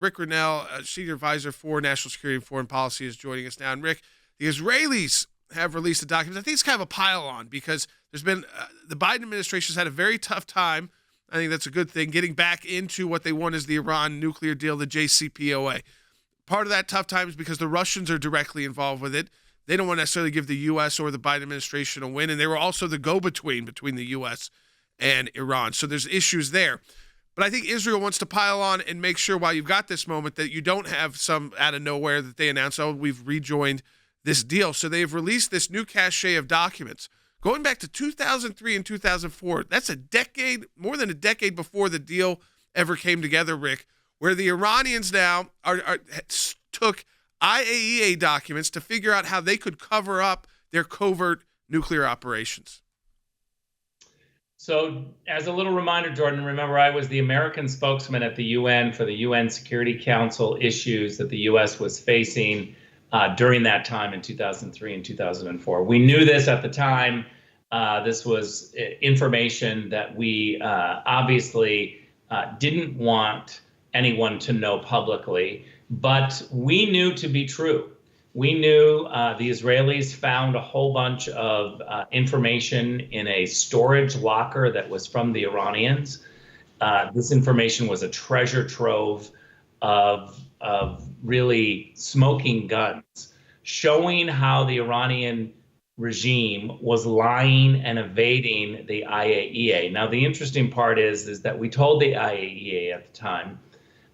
Rick Grenell, Senior Advisor for National Security and Foreign Policy, is joining us now. And Rick, the Israelis have released the documents. I think it's kind of a pile-on because there's been the Biden administration has had a very tough time. I think that's a good thing, getting back into what they want is the Iran nuclear deal, the JCPOA. Part of that tough time is because the Russians are directly involved with it. They don't want to necessarily give the U.S. or the Biden administration a win, and they were also the go-between between the U.S. and Iran. So there's issues there. But I think Israel wants to pile on and make sure while you've got this moment that you don't have some out of nowhere that they announce, oh, we've rejoined this deal. So they've released this new cache of documents going back to 2003 and 2004. That's a decade, more than a decade before the deal ever came together, Rick, where the Iranians now took IAEA documents to figure out how they could cover up their covert nuclear operations. So as a little reminder, Jordan, remember I was the American spokesman at the UN for the UN Security Council issues that the U.S. was facing during that time in 2003 and 2004. We knew this at the time. This was information that we obviously didn't want anyone to know publicly, but we knew to be true. We knew the Israelis found a whole bunch of information in a storage locker that was from the Iranians. This information was a treasure trove of really smoking guns, showing how the Iranian regime was lying and evading the IAEA. Now, the interesting part is that we told the IAEA at the time,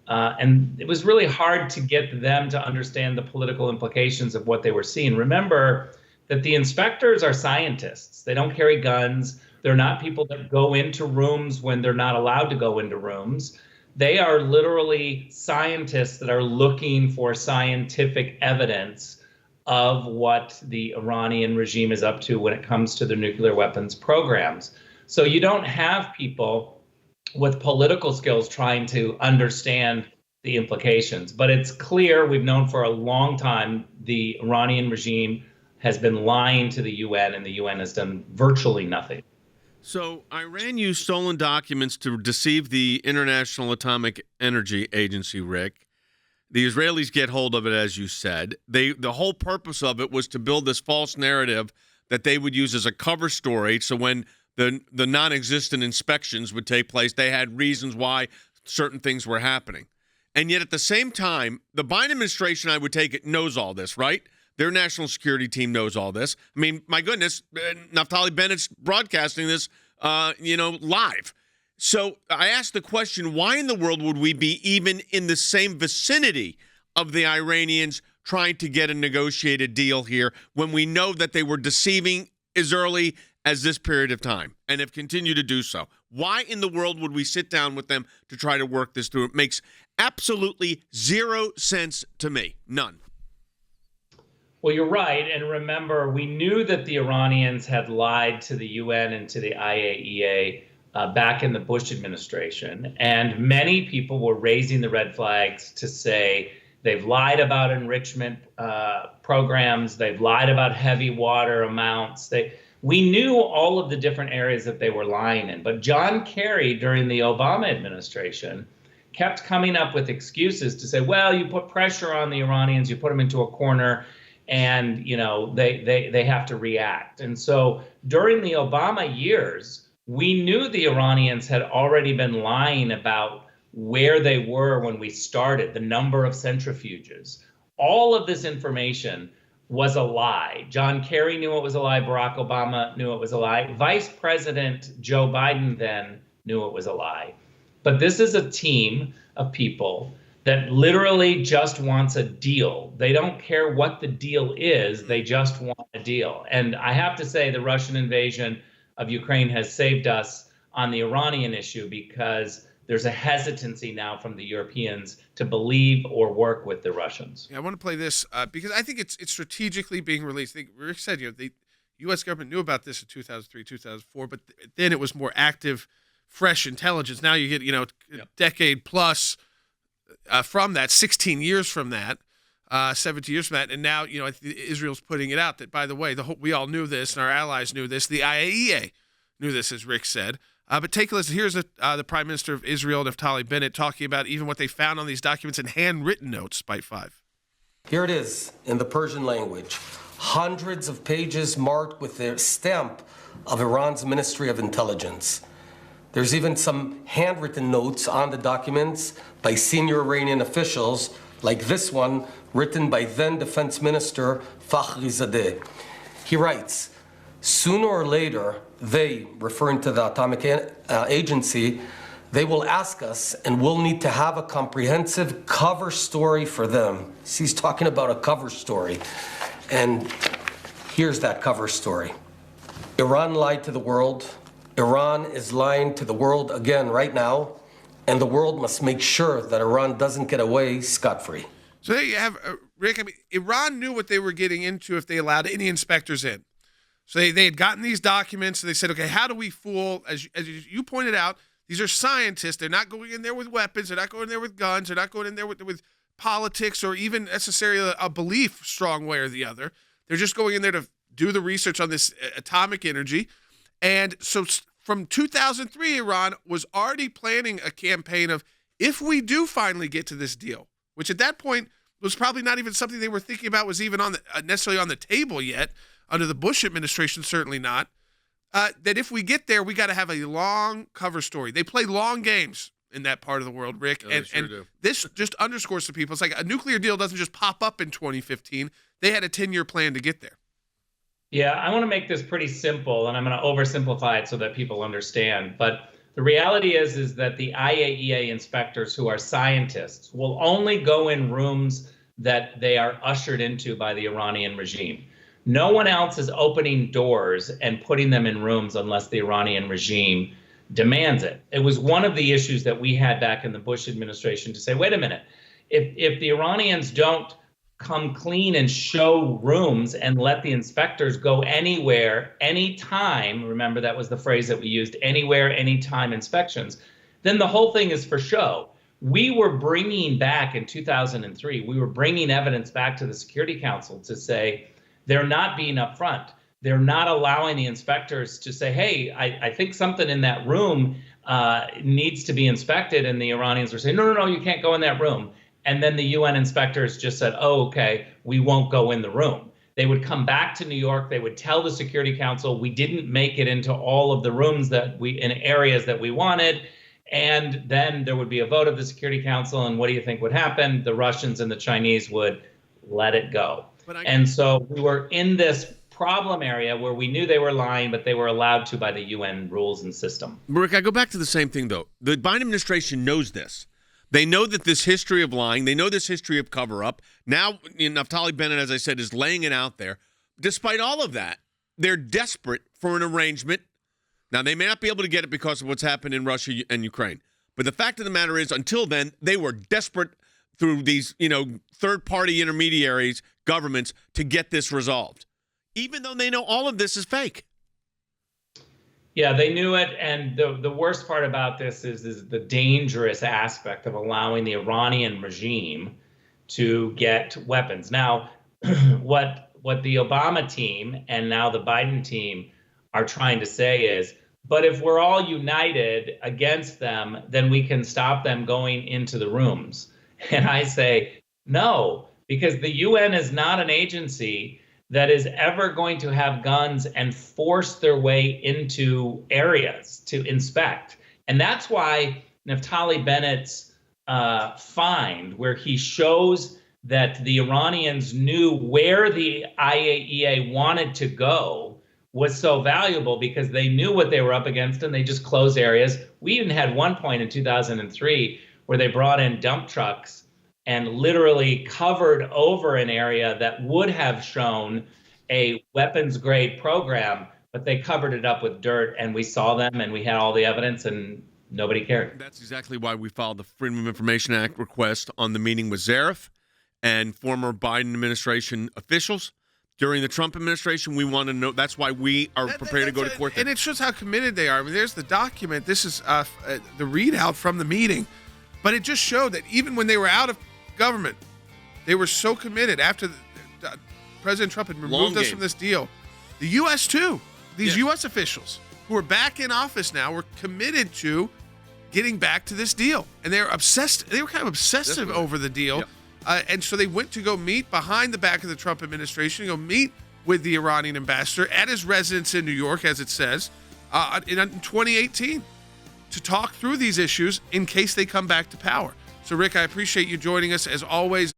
and it was really hard to get them to understand the political implications of what they were seeing. Remember that the inspectors are scientists. They don't carry guns. They're not people that go into rooms when they're not allowed to go into rooms. They are literally scientists that are looking for scientific evidence of what the Iranian regime is up to when it comes to their nuclear weapons programs. So you don't have people with political skills trying to understand the implications. But it's clear, we've known for a long time, the Iranian regime has been lying to the UN, and the UN has done virtually nothing. So Iran used stolen documents to deceive the International Atomic Energy Agency, Rick. The Israelis get hold of it, as you said. The whole purpose of it was to build this false narrative that they would use as a cover story. So when the non-existent inspections would take place, they had reasons why certain things were happening. And yet at the same time, the Biden administration, I would take it, knows all this, right? Their national security team knows all this. I mean, my goodness, Neftali Bennett's broadcasting this, live. So I asked the question, why in the world would we be even in the same vicinity of the Iranians trying to get a negotiated deal here when we know that they were deceiving as early as this period of time and have continued to do so? Why in the world would we sit down with them to try to work this through? It makes absolutely zero sense to me. None. Well, you're right. And remember, we knew that the Iranians had lied to the UN and to the IAEA back in the Bush administration. And many people were raising the red flags to say they've lied about enrichment programs. They've lied about heavy water amounts. We knew all of the different areas that they were lying in. But John Kerry, during the Obama administration, kept coming up with excuses to say, well, you put pressure on the Iranians, you put them into a corner, and they have to react. And so during the Obama years, we knew the Iranians had already been lying about where they were when we started, the number of centrifuges. All of this information was a lie. John Kerry knew it was a lie. Barack Obama knew it was a lie. Vice President Joe Biden then knew it was a lie. But this is a team of people that literally just wants a deal. They don't care what the deal is. They just want a deal. And I have to say the Russian invasion of Ukraine has saved us on the Iranian issue because there's a hesitancy now from the Europeans to believe or work with the Russians. Yeah, I want to play this because I think it's strategically being released. Rick said, the U.S. government knew about this in 2003, 2004, but then it was more active, fresh intelligence. Now you get, a decade plus from that, 16 years from that, 17 years from that, and now, Israel's putting it out that, by the way, we all knew this, and our allies knew this. The IAEA knew this, as Rick said. But take a listen. Here's the Prime Minister of Israel, Neftali Bennett, talking about even what they found on these documents in handwritten notes. Bite 5. Here it is in the Persian language. Hundreds of pages marked with the stamp of Iran's Ministry of Intelligence. There's even some handwritten notes on the documents by senior Iranian officials, like this one, written by then Defense Minister Fakhrizadeh. He writes, sooner or later, they, referring to the Atomic Agency, they will ask us and we'll need to have a comprehensive cover story for them. So he's talking about a cover story. And here's that cover story. Iran lied to the world. Iran is lying to the world again right now. And the world must make sure that Iran doesn't get away scot-free. So there you have, Rick. I mean, Iran knew what they were getting into if they allowed any inspectors in. So they had gotten these documents, and they said, okay, how do we fool, as you pointed out, these are scientists. They're not going in there with weapons. They're not going in there with guns. They're not going in there with politics or even necessarily a belief strong way or the other. They're just going in there to do the research on this atomic energy. And so from 2003, Iran was already planning a campaign of, if we do finally get to this deal, which at that point was probably not even something they were thinking about was even on necessarily on the table yet, under the Bush administration, certainly not, that if we get there, we got to have a long cover story. They play long games in that part of the world, Rick. Yeah, and this just underscores to people, it's like a nuclear deal doesn't just pop up in 2015. They had a 10-year plan to get there. Yeah, I want to make this pretty simple, and I'm going to oversimplify it so that people understand. But the reality is that the IAEA inspectors, who are scientists, will only go in rooms that they are ushered into by the Iranian regime. No one else is opening doors and putting them in rooms unless the Iranian regime demands it. It was one of the issues that we had back in the Bush administration to say, wait a minute, if the Iranians don't come clean and show rooms and let the inspectors go anywhere, anytime, remember that was the phrase that we used, anywhere, anytime inspections, then the whole thing is for show. We were bringing back in 2003, we were bringing evidence back to the Security Council to say, they're not being upfront. They're not allowing the inspectors to say, hey, I think something in that room needs to be inspected. And the Iranians were saying, no, you can't go in that room. And then the UN inspectors just said, oh, okay, we won't go in the room. They would come back to New York. They would tell the Security Council, we didn't make it into all of the rooms in areas that we wanted. And then there would be a vote of the Security Council. And what do you think would happen? The Russians and the Chinese would let it go. And so we were in this problem area where we knew they were lying, but they were allowed to by the UN rules and system. Rick, I go back to the same thing, though. The Biden administration knows this. They know that this history of lying, they know this history of cover-up. Now, Neftali Bennett, as I said, is laying it out there. Despite all of that, they're desperate for an arrangement. Now, they may not be able to get it because of what's happened in Russia and Ukraine. But the fact of the matter is, until then, they were desperate through these, third-party intermediaries, governments, to get this resolved, even though they know all of this is fake. Yeah, they knew it. And the worst part about this is the dangerous aspect of allowing the Iranian regime to get weapons. Now, what the Obama team and now the Biden team are trying to say is, but if we're all united against them, then we can stop them going into the rooms. And I say, no, because the UN is not an agency that is ever going to have guns and force their way into areas to inspect. And that's why Neftali Bennett's find, where he shows that the Iranians knew where the IAEA wanted to go, was so valuable, because they knew what they were up against and they just closed areas. We even had one point in 2003 where they brought in dump trucks and literally covered over an area that would have shown a weapons grade program, but they covered it up with dirt, and we saw them and we had all the evidence and nobody cared. That's exactly why we filed the Freedom of Information Act request on the meeting with Zarif and former Biden administration officials. During the Trump administration, we want to know. That's why we are prepared to go to court. And it shows how committed they are. I mean, there's the document. This is the readout from the meeting. But it just showed that even when they were out of government, they were so committed. After President Trump had removed us from this deal, the U.S. too, these U.S. officials who are back in office now, were committed to getting back to this deal. And they're obsessed. They were kind of obsessive over the deal. Yep. And so they went to go meet behind the back of the Trump administration, go meet with the Iranian ambassador at his residence in New York, as it says, in 2018 to talk through these issues in case they come back to power. So, Rick, I appreciate you joining us as always.